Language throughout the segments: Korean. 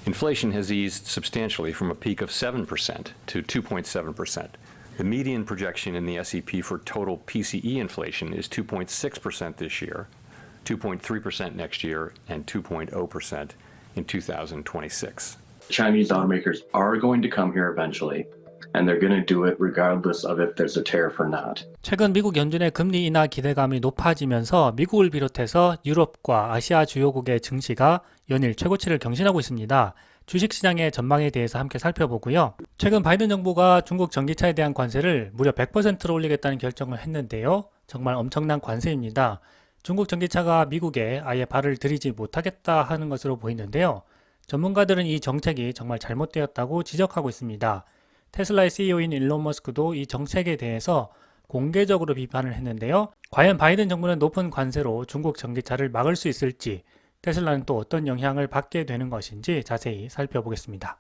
Inflation has eased substantially from a peak of 7% to 2.7%. The median projection in the SEP for total PCE inflation is 2.6% this year, 2.3% next year, and 2.0% in 2026. Chinese automakers are going to come here eventually, and they're going to do it regardless of if there's a tariff or not. 최근 미국 연준의 금리 인하 기대감이 높아지면서 미국을 비롯해서 유럽과 아시아 주요국의 증시가 연일 최고치를 경신하고 있습니다. 주식시장의 전망에 대해서 함께 살펴보고요. 최근 바이든 정부가 중국 전기차에 대한 관세를 무려 100%로 올리겠다는 결정을 했는데요. 정말 엄청난 관세입니다. 중국 전기차가 미국에 아예 발을 들이지 못하겠다 하는 것으로 보이는데요. 전문가들은 이 정책이 정말 잘못되었다고 지적하고 있습니다. 테슬라의 CEO인 일론 머스크도 이 정책에 대해서 공개적으로 비판을 했는데요. 과연 바이든 정부는 높은 관세로 중국 전기차를 막을 수 있을지, 테슬라는 또 어떤 영향을 받게 되는 것인지 자세히 살펴보겠습니다.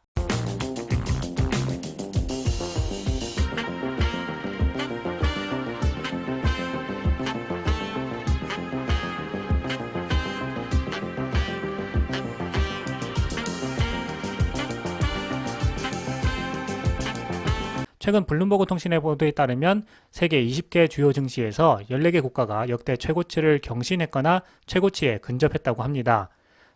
최근 블룸버그 통신의 보도에 따르면 세계 20개 주요 증시에서 14개 국가가 역대 최고치를 경신했거나 최고치에 근접했다고 합니다.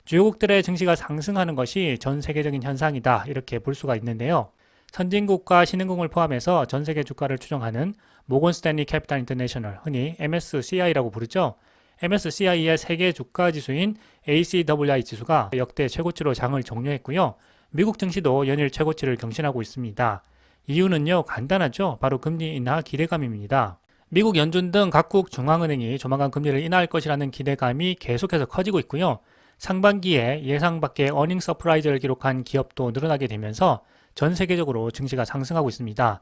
주요국들의 증시가 상승하는 것이 전 세계적인 현상이다, 이렇게 볼 수가 있는데요. 선진국과 신흥국을 포함해서 전 세계 주가를 추정하는 모건 스탠리 캐피탈 인터내셔널, 흔히 MSCI라고 부르죠. MSCI의 세계 주가 지수인 ACWI 지수가 역대 최고치로 장을 종료했고요. 미국 증시도 연일 최고치를 경신하고 있습니다. 이유는요, 간단하죠. 바로 금리 인하 기대감입니다. 미국 연준 등 각국 중앙은행이 조만간 금리를 인하할 것이라는 기대감이 계속해서 커지고 있고요. 상반기에 예상 밖의 어닝 서프라이즈를 기록한 기업도 늘어나게 되면서 전 세계적으로 증시가 상승하고 있습니다.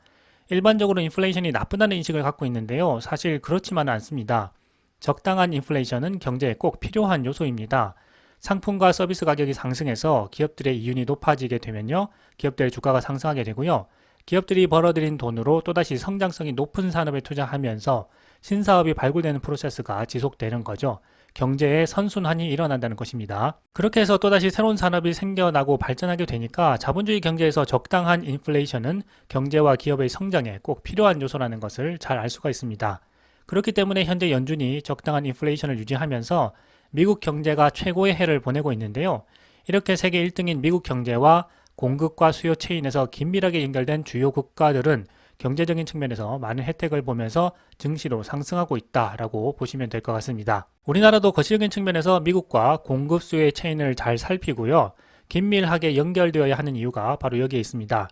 일반적으로 인플레이션이 나쁘다는 인식을 갖고 있는데요. 사실 그렇지만은 않습니다. 적당한 인플레이션은 경제에 꼭 필요한 요소입니다. 상품과 서비스 가격이 상승해서 기업들의 이윤이 높아지게 되면요, 기업들의 주가가 상승하게 되고요. 기업들이 벌어들인 돈으로 또다시 성장성이 높은 산업에 투자하면서 신사업이 발굴되는 프로세스가 지속되는 거죠. 경제의 선순환이 일어난다는 것입니다. 그렇게 해서 또다시 새로운 산업이 생겨나고 발전하게 되니까 자본주의 경제에서 적당한 인플레이션은 경제와 기업의 성장에 꼭 필요한 요소라는 것을 잘 알 수가 있습니다. 그렇기 때문에 현재 연준이 적당한 인플레이션을 유지하면서 미국 경제가 최고의 해를 보내고 있는데요. 이렇게 세계 1등인 미국 경제와 공급과 수요 체인에서 긴밀하게 연결된 주요 국가들은 경제적인 측면에서 많은 혜택을 보면서 증시도 상승하고 있다라고 보시면 될 것 같습니다. 우리나라도 거시적인 측면에서 미국과 공급 수요의 체인을 잘 살피고요. 긴밀하게 연결되어야 하는 이유가 바로 여기에 있습니다.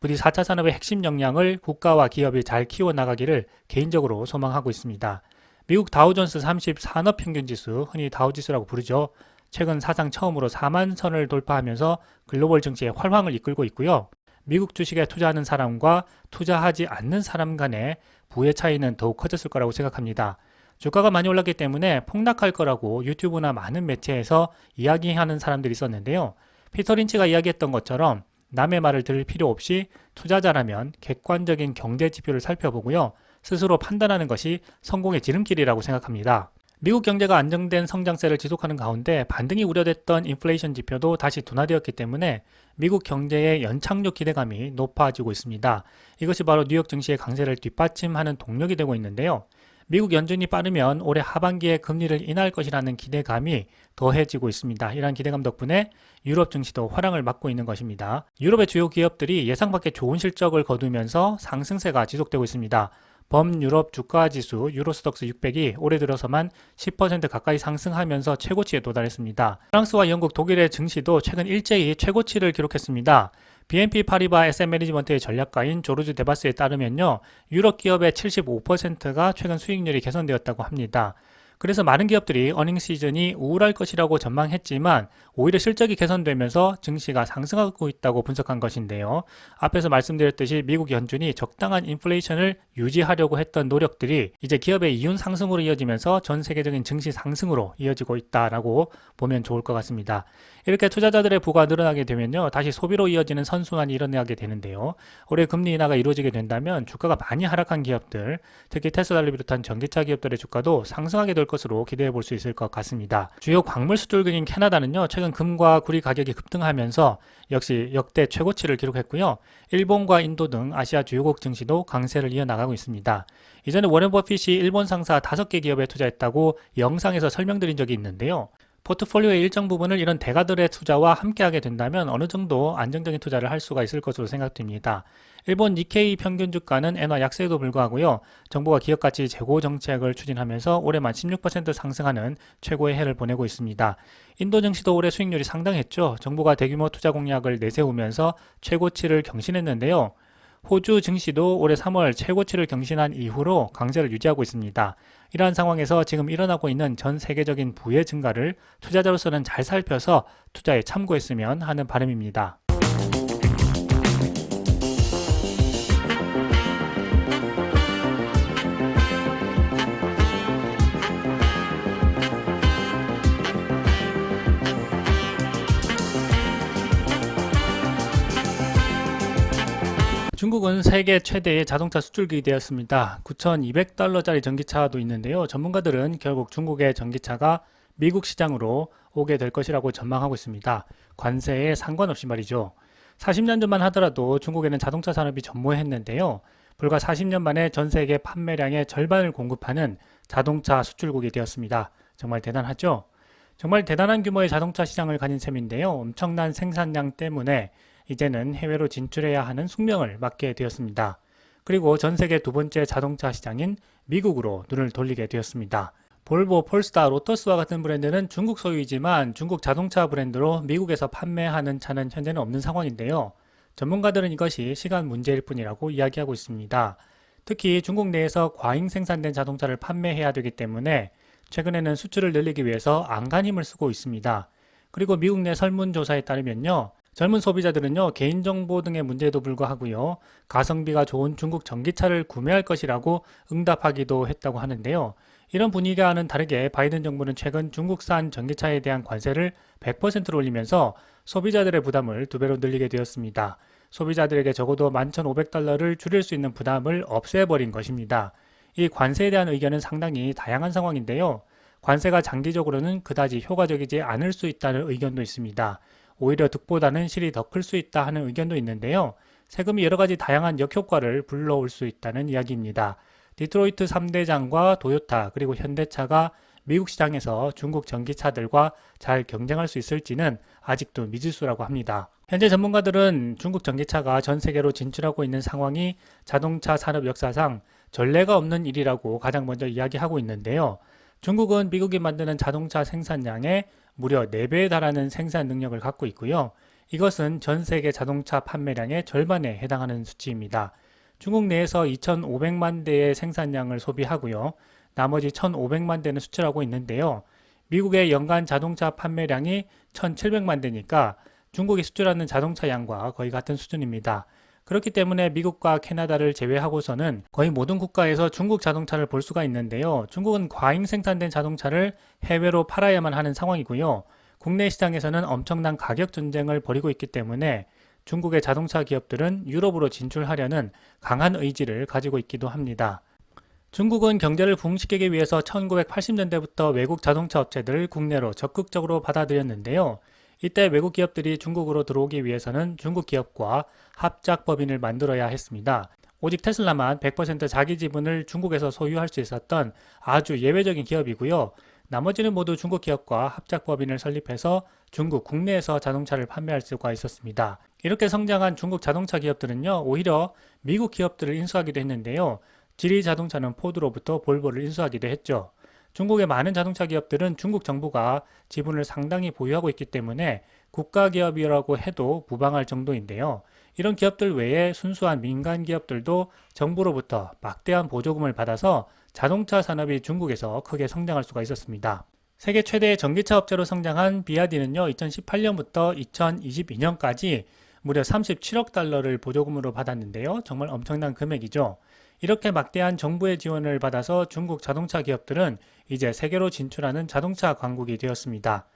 부디 4차 산업의 핵심 역량을 국가와 기업이 잘 키워나가기를 개인적으로 소망하고 있습니다. 미국 다우존스 30 산업평균지수, 흔히 다우지수라고 부르죠. 최근 사상 처음으로 4만 선을 돌파하면서 글로벌 증시의 활황을 이끌고 있고요. 미국 주식에 투자하는 사람과 투자하지 않는 사람 간의 부의 차이는 더욱 커졌을 거라고 생각합니다. 주가가 많이 올랐기 때문에 폭락할 거라고 유튜브나 많은 매체에서 이야기하는 사람들이 있었는데요. 피터 린치가 이야기했던 것처럼 남의 말을 들을 필요 없이 투자자라면 객관적인 경제 지표를 살펴보고요. 스스로 판단하는 것이 성공의 지름길이라고 생각합니다. 미국 경제가 안정된 성장세를 지속하는 가운데 반등이 우려됐던 인플레이션 지표도 다시 둔화되었기 때문에 미국 경제의 연착륙 기대감이 높아지고 있습니다. 이것이 바로 뉴욕 증시의 강세를 뒷받침하는 동력이 되고 있는데요. 미국 연준이 빠르면 올해 하반기에 금리를 인하할 것이라는 기대감이 더해지고 있습니다. 이러한 기대감 덕분에 유럽 증시도 화랑을 맞고 있는 것입니다. 유럽의 주요 기업들이 예상 밖의 좋은 실적을 거두면서 상승세가 지속되고 있습니다. 범유럽 주가지수 유로스톡스 600이 올해 들어서만 10% 가까이 상승하면서 최고치에 도달했습니다. 프랑스와 영국, 독일의 증시도 최근 일제히 최고치를 기록했습니다. BNP 파리바 SM 매니지먼트의 전략가인 조르주 데바스에 따르면요, 유럽 기업의 75%가 최근 수익률이 개선되었다고 합니다. 그래서 많은 기업들이 어닝 시즌이 우울할 것이라고 전망했지만 오히려 실적이 개선되면서 증시가 상승하고 있다고 분석한 것인데요. 앞에서 말씀드렸듯이 미국 연준이 적당한 인플레이션을 유지하려고 했던 노력들이 이제 기업의 이윤 상승으로 이어지면서 전 세계적인 증시 상승으로 이어지고 있다라고 보면 좋을 것 같습니다. 이렇게 투자자들의 부가 늘어나게 되면요, 다시 소비로 이어지는 선순환이 일어나게 되는데요. 올해 금리 인하가 이루어지게 된다면 주가가 많이 하락한 기업들, 특히 테슬라를 비롯한 전기차 기업들의 주가도 상승하게 될 것으로 기대해 볼 수 있을 것 같습니다. 주요 광물 수출국인 캐나다는요, 최근 금과 구리 가격이 급등하면서 역시 역대 최고치를 기록했고요. 일본과 인도 등 아시아 주요국 증시도 강세를 이어나가고 있습니다. 이전에 워렌 버핏이 일본 상사 5개 기업에 투자했다고 영상에서 설명드린 적이 있는데요. 포트폴리오의 일정 부분을 이런 대가들의 투자와 함께하게 된다면 어느 정도 안정적인 투자를 할 수가 있을 것으로 생각됩니다. 일본 니케이 평균 주가는 엔화 약세에도 불구하고요, 정부가 기업가치 재고 정책을 추진하면서 올해만 16% 상승하는 최고의 해를 보내고 있습니다. 인도 증시도 올해 수익률이 상당했죠. 정부가 대규모 투자 공약을 내세우면서 최고치를 경신했는데요. 호주 증시도 올해 3월 최고치를 경신한 이후로 강세를 유지하고 있습니다. 이러한 상황에서 지금 일어나고 있는 전 세계적인 부의 증가를 투자자로서는 잘 살펴서 투자에 참고했으면 하는 바람입니다. 중국은 세계 최대의 자동차 수출국이 되었습니다. 9,200달러짜리 전기차도 있는데요. 전문가들은 결국 중국의 전기차가 미국 시장으로 오게 될 것이라고 전망하고 있습니다. 관세에 상관없이 말이죠. 40년 전만 하더라도 중국에는 자동차 산업이 전무했는데요. 불과 40년 만에 전 세계 판매량의 절반을 공급하는 자동차 수출국이 되었습니다. 정말 대단하죠? 정말 대단한 규모의 자동차 시장을 가진 셈인데요. 엄청난 생산량 때문에 이제는 해외로 진출해야 하는 숙명을 맞게 되었습니다. 그리고 전 세계 두 번째 자동차 시장인 미국으로 눈을 돌리게 되었습니다. 볼보, 폴스타, 로터스와 같은 브랜드는 중국 소유이지만 중국 자동차 브랜드로 미국에서 판매하는 차는 현재는 없는 상황인데요. 전문가들은 이것이 시간 문제일 뿐이라고 이야기하고 있습니다. 특히 중국 내에서 과잉 생산된 자동차를 판매해야 되기 때문에 최근에는 수출을 늘리기 위해서 안간 힘을 쓰고 있습니다. 그리고 미국 내 설문조사에 따르면요, 젊은 소비자들은요, 개인정보 등의 문제에도 불구하고요, 가성비가 좋은 중국 전기차를 구매할 것이라고 응답하기도 했다고 하는데요. 이런 분위기와는 다르게 바이든 정부는 최근 중국산 전기차에 대한 관세를 100%로 올리면서 소비자들의 부담을 2배로 늘리게 되었습니다. 소비자들에게 적어도 11,500달러를 줄일 수 있는 부담을 없애버린 것입니다. 이 관세에 대한 의견은 상당히 다양한 상황인데요. 관세가 장기적으로는 그다지 효과적이지 않을 수 있다는 의견도 있습니다. 오히려 득보다는 실이 더 클 수 있다 하는 의견도 있는데요. 세금이 여러 가지 다양한 역효과를 불러올 수 있다는 이야기입니다. 디트로이트 3대장과 도요타 그리고 현대차가 미국 시장에서 중국 전기차들과 잘 경쟁할 수 있을지는 아직도 미지수라고 합니다. 현재 전문가들은 중국 전기차가 전 세계로 진출하고 있는 상황이 자동차 산업 역사상 전례가 없는 일이라고 가장 먼저 이야기하고 있는데요. 중국은 미국이 만드는 자동차 생산량의 무려 4배에 달하는 생산 능력을 갖고 있고요. 이것은 전 세계 자동차 판매량의 절반에 해당하는 수치입니다. 중국 내에서 2,500만 대의 생산량을 소비하고요. 나머지 1,500만 대는 수출하고 있는데요. 미국의 연간 자동차 판매량이 1,700만 대니까 중국이 수출하는 자동차 양과 거의 같은 수준입니다. 그렇기 때문에 미국과 캐나다를 제외하고서는 거의 모든 국가에서 중국 자동차를 볼 수가 있는데요. 중국은 과잉 생산된 자동차를 해외로 팔아야만 하는 상황이고요. 국내 시장에서는 엄청난 가격 전쟁을 벌이고 있기 때문에 중국의 자동차 기업들은 유럽으로 진출하려는 강한 의지를 가지고 있기도 합니다. 중국은 경제를 부흥시키기 위해서 1980년대부터 외국 자동차 업체들을 국내로 적극적으로 받아들였는데요. 이때 외국 기업들이 중국으로 들어오기 위해서는 중국 기업과 합작 법인을 만들어야 했습니다. 오직 테슬라만 100% 자기 지분을 중국에서 소유할 수 있었던 아주 예외적인 기업이고요. 나머지는 모두 중국 기업과 합작 법인을 설립해서 중국 국내에서 자동차를 판매할 수가 있었습니다. 이렇게 성장한 중국 자동차 기업들은요, 오히려 미국 기업들을 인수하기도 했는데요. 지리 자동차는 포드로부터 볼보를 인수하기도 했죠. 중국의 많은 자동차 기업들은 중국 정부가 지분을 상당히 보유하고 있기 때문에 국가 기업이라고 해도 무방할 정도인데요. 이런 기업들 외에 순수한 민간 기업들도 정부로부터 막대한 보조금을 받아서 자동차 산업이 중국에서 크게 성장할 수가 있었습니다. 세계 최대의 전기차 업체로 성장한 비아디는요, 2018년부터 2022년까지 무려 37억 달러를 보조금으로 받았는데요. 정말 엄청난 금액이죠. 이렇게 막대한 정부의 지원을 받아서 중국 자동차 기업들은 이제 세계로 진출하는 자동차 강국이 되었습니다.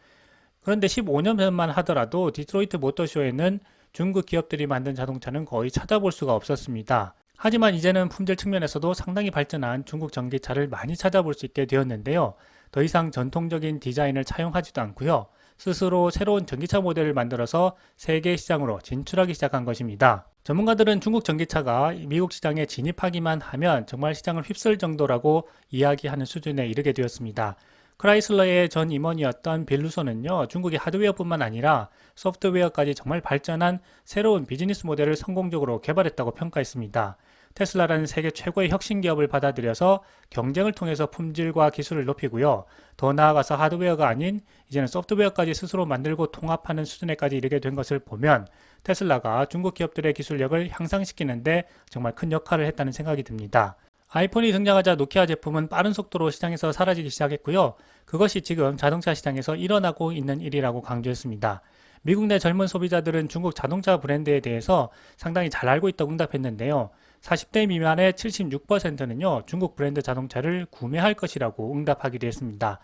그런데 15년 전만 하더라도 디트로이트 모터쇼에는 중국 기업들이 만든 자동차는 거의 찾아볼 수가 없었습니다. 하지만 이제는 품질 측면에서도 상당히 발전한 중국 전기차를 많이 찾아볼 수 있게 되었는데요. 더 이상 전통적인 디자인을 차용하지도 않고요. 스스로 새로운 전기차 모델을 만들어서 세계 시장으로 진출하기 시작한 것입니다. 전문가들은 중국 전기차가 미국 시장에 진입하기만 하면 정말 시장을 휩쓸 정도라고 이야기하는 수준에 이르게 되었습니다. 크라이슬러의 전 임원이었던 빌 루소는요, 중국의 하드웨어뿐만 아니라 소프트웨어까지 정말 발전한 새로운 비즈니스 모델을 성공적으로 개발했다고 평가했습니다. 테슬라라는 세계 최고의 혁신 기업을 받아들여서 경쟁을 통해서 품질과 기술을 높이고요. 더 나아가서 하드웨어가 아닌 이제는 소프트웨어까지 스스로 만들고 통합하는 수준에까지 이르게 된 것을 보면 테슬라가 중국 기업들의 기술력을 향상시키는데 정말 큰 역할을 했다는 생각이 듭니다. 아이폰이 등장하자 노키아 제품은 빠른 속도로 시장에서 사라지기 시작했고요. 그것이 지금 자동차 시장에서 일어나고 있는 일이라고 강조했습니다. 미국 내 젊은 소비자들은 중국 자동차 브랜드에 대해서 상당히 잘 알고 있다고 응답했는데요. 40대 미만의 76%는요, 중국 브랜드 자동차를 구매할 것이라고 응답하기도 했습니다.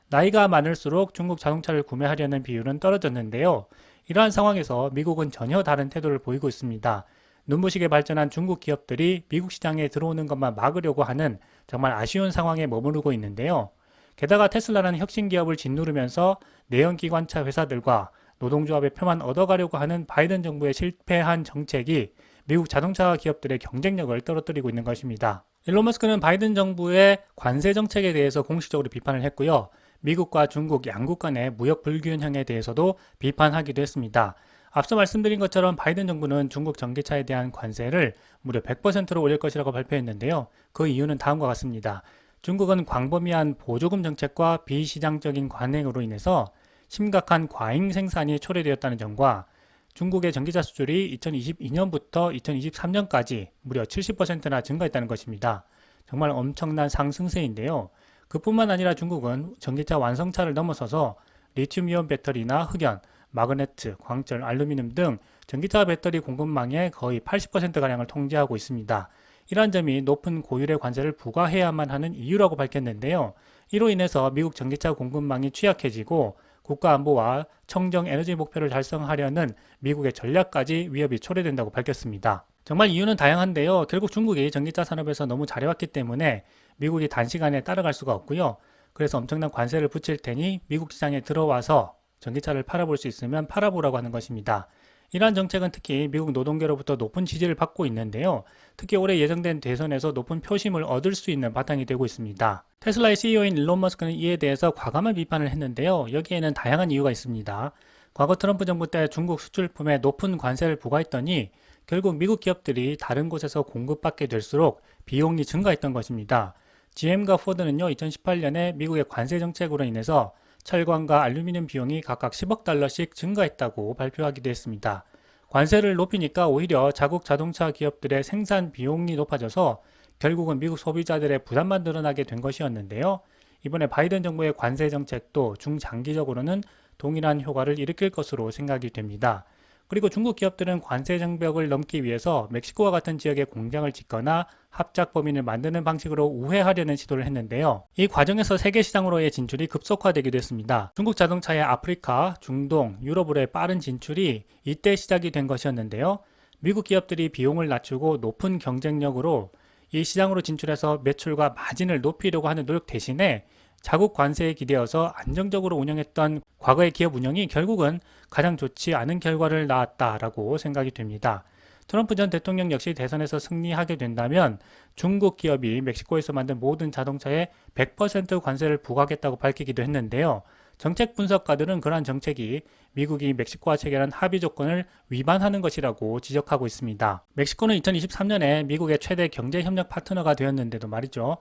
나이가 많을수록 중국 자동차를 구매하려는 비율은 떨어졌는데요. 이러한 상황에서 미국은 전혀 다른 태도를 보이고 있습니다. 눈부시게 발전한 중국 기업들이 미국 시장에 들어오는 것만 막으려고 하는 정말 아쉬운 상황에 머무르고 있는데요. 게다가 테슬라라는 혁신 기업을 짓누르면서 내연기관차 회사들과 노동조합의 표만 얻어가려고 하는 바이든 정부의 실패한 정책이 미국 자동차 기업들의 경쟁력을 떨어뜨리고 있는 것입니다. 일론 머스크는 바이든 정부의 관세 정책에 대해서 공식적으로 비판을 했고요. 미국과 중국 양국 간의 무역 불균형에 대해서도 비판하기도 했습니다. 앞서 말씀드린 것처럼 바이든 정부는 중국 전기차에 대한 관세를 무려 100%로 올릴 것이라고 발표했는데요. 그 이유는 다음과 같습니다. 중국은 광범위한 보조금 정책과 비시장적인 관행으로 인해서 심각한 과잉 생산이 초래되었다는 점과 중국의 전기차 수출이 2022년부터 2023년까지 무려 70%나 증가했다는 것입니다. 정말 엄청난 상승세인데요. 그뿐만 아니라 중국은 전기차 완성차를 넘어서서 리튬이온 배터리나 흑연, 마그네트, 광철, 알루미늄 등 전기차 배터리 공급망의 거의 80%가량을 통제하고 있습니다. 이러한 점이 높은 고율의 관세를 부과해야만 하는 이유라고 밝혔는데요. 이로 인해서 미국 전기차 공급망이 취약해지고 국가 안보와 청정 에너지 목표를 달성하려는 미국의 전략까지 위협이 초래된다고 밝혔습니다. 정말 이유는 다양한데요. 결국 중국이 전기차 산업에서 너무 잘해왔기 때문에 미국이 단시간에 따라갈 수가 없고요. 그래서 엄청난 관세를 붙일 테니 미국 시장에 들어와서 전기차를 팔아볼 수 있으면 팔아보라고 하는 것입니다. 이러한 정책은 특히 미국 노동계로부터 높은 지지를 받고 있는데요. 특히 올해 예정된 대선에서 높은 표심을 얻을 수 있는 바탕이 되고 있습니다. 테슬라의 CEO인 일론 머스크는 이에 대해서 과감한 비판을 했는데요. 여기에는 다양한 이유가 있습니다. 과거 트럼프 정부 때 중국 수출품에 높은 관세를 부과했더니 결국 미국 기업들이 다른 곳에서 공급받게 될수록 비용이 증가했던 것입니다. GM과 포드는요, 2018년에 미국의 관세 정책으로 인해서 철광과 알루미늄 비용이 각각 10억 달러씩 증가했다고 발표하기도 했습니다. 관세를 높이니까 오히려 자국 자동차 기업들의 생산 비용이 높아져서 결국은 미국 소비자들의 부담만 늘어나게 된 것이었는데요. 이번에 바이든 정부의 관세 정책도 중장기적으로는 동일한 효과를 일으킬 것으로 생각이 됩니다. 그리고 중국 기업들은 관세 장벽을 넘기 위해서 멕시코와 같은 지역에 공장을 짓거나 합작 범인을 만드는 방식으로 우회하려는 시도를 했는데요. 이 과정에서 세계 시장으로의 진출이 급속화되기도 했습니다. 중국 자동차의 아프리카, 중동, 유럽으로의 빠른 진출이 이때 시작이 된 것이었는데요. 미국 기업들이 비용을 낮추고 높은 경쟁력으로 이 시장으로 진출해서 매출과 마진을 높이려고 하는 노력 대신에 자국 관세에 기대어서 안정적으로 운영했던 과거의 기업 운영이 결국은 가장 좋지 않은 결과를 낳았다라고 생각이 됩니다. 트럼프 전 대통령 역시 대선에서 승리하게 된다면 중국 기업이 멕시코에서 만든 모든 자동차에 100% 관세를 부과하겠다고 밝히기도 했는데요. 정책 분석가들은 그러한 정책이 미국이 멕시코와 체결한 합의 조건을 위반하는 것이라고 지적하고 있습니다. 멕시코는 2023년에 미국의 최대 경제협력 파트너가 되었는데도 말이죠.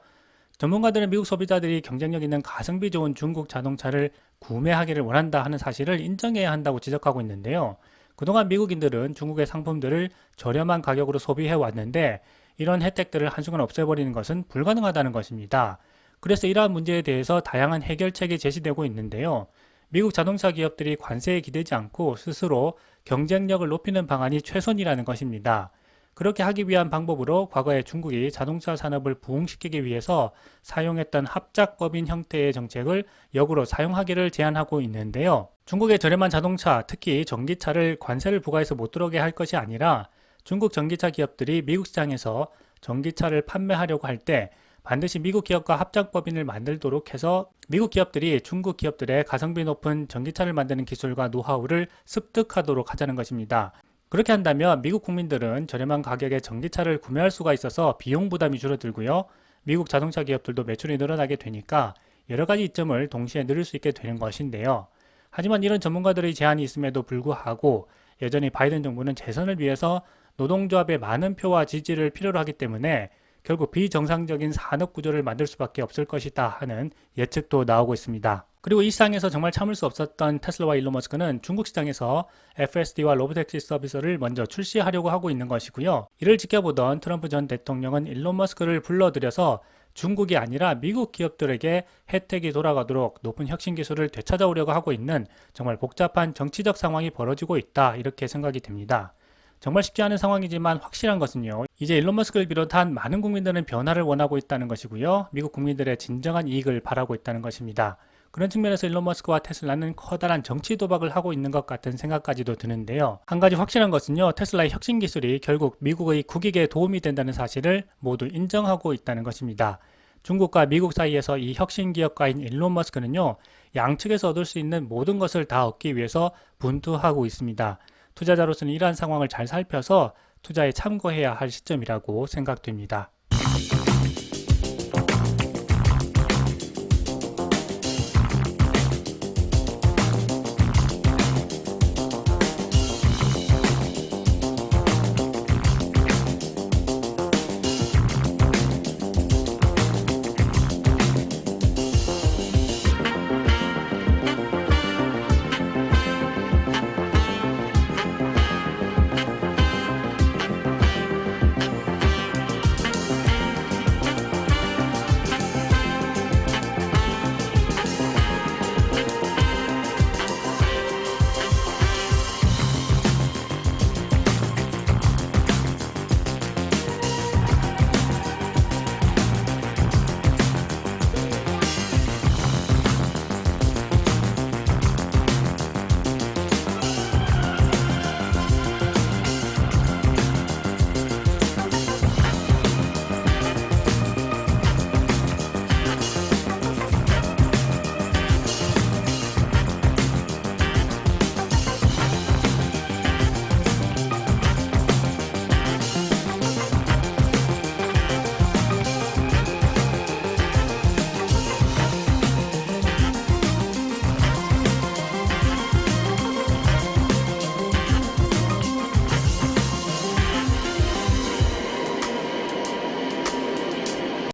전문가들은 미국 소비자들이 경쟁력 있는 가성비 좋은 중국 자동차를 구매하기를 원한다 하는 사실을 인정해야 한다고 지적하고 있는데요. 그동안 미국인들은 중국의 상품들을 저렴한 가격으로 소비해 왔는데 이런 혜택들을 한순간 없애버리는 것은 불가능하다는 것입니다. 그래서 이러한 문제에 대해서 다양한 해결책이 제시되고 있는데요. 미국 자동차 기업들이 관세에 기대지 않고 스스로 경쟁력을 높이는 방안이 최선이라는 것입니다. 그렇게 하기 위한 방법으로 과거에 중국이 자동차 산업을 부흥시키기 위해서 사용했던 합작법인 형태의 정책을 역으로 사용하기를 제안하고 있는데요. 중국의 저렴한 자동차, 특히 전기차를 관세를 부과해서 못 들어오게 할 것이 아니라 중국 전기차 기업들이 미국 시장에서 전기차를 판매하려고 할 때 반드시 미국 기업과 합작법인을 만들도록 해서 미국 기업들이 중국 기업들의 가성비 높은 전기차를 만드는 기술과 노하우를 습득하도록 하자는 것입니다. 그렇게 한다면 미국 국민들은 저렴한 가격에 전기차를 구매할 수가 있어서 비용 부담이 줄어들고요. 미국 자동차 기업들도 매출이 늘어나게 되니까 여러 가지 이점을 동시에 누릴 수 있게 되는 것인데요. 하지만 이런 전문가들의 제안이 있음에도 불구하고 여전히 바이든 정부는 재선을 위해서 노동조합의 많은 표와 지지를 필요로 하기 때문에 결국 비정상적인 산업 구조를 만들 수밖에 없을 것이다 하는 예측도 나오고 있습니다. 그리고 이 시장에서 정말 참을 수 없었던 테슬라와 일론 머스크는 중국 시장에서 FSD와 로보택시 서비스를 먼저 출시하려고 하고 있는 것이고요. 이를 지켜보던 트럼프 전 대통령은 일론 머스크를 불러들여서 중국이 아니라 미국 기업들에게 혜택이 돌아가도록 높은 혁신 기술을 되찾아오려고 하고 있는 정말 복잡한 정치적 상황이 벌어지고 있다, 이렇게 생각이 됩니다. 정말 쉽지 않은 상황이지만 확실한 것은요, 이제 일론 머스크를 비롯한 많은 국민들은 변화를 원하고 있다는 것이고요, 미국 국민들의 진정한 이익을 바라고 있다는 것입니다. 그런 측면에서 일론 머스크와 테슬라는 커다란 정치 도박을 하고 있는 것 같은 생각까지도 드는데요. 한 가지 확실한 것은요, 테슬라의 혁신 기술이 결국 미국의 국익에 도움이 된다는 사실을 모두 인정하고 있다는 것입니다. 중국과 미국 사이에서 이 혁신 기업가인 일론 머스크는요, 양측에서 얻을 수 있는 모든 것을 다 얻기 위해서 분투하고 있습니다. 투자자로서는 이러한 상황을 잘 살펴서 투자에 참고해야 할 시점이라고 생각됩니다.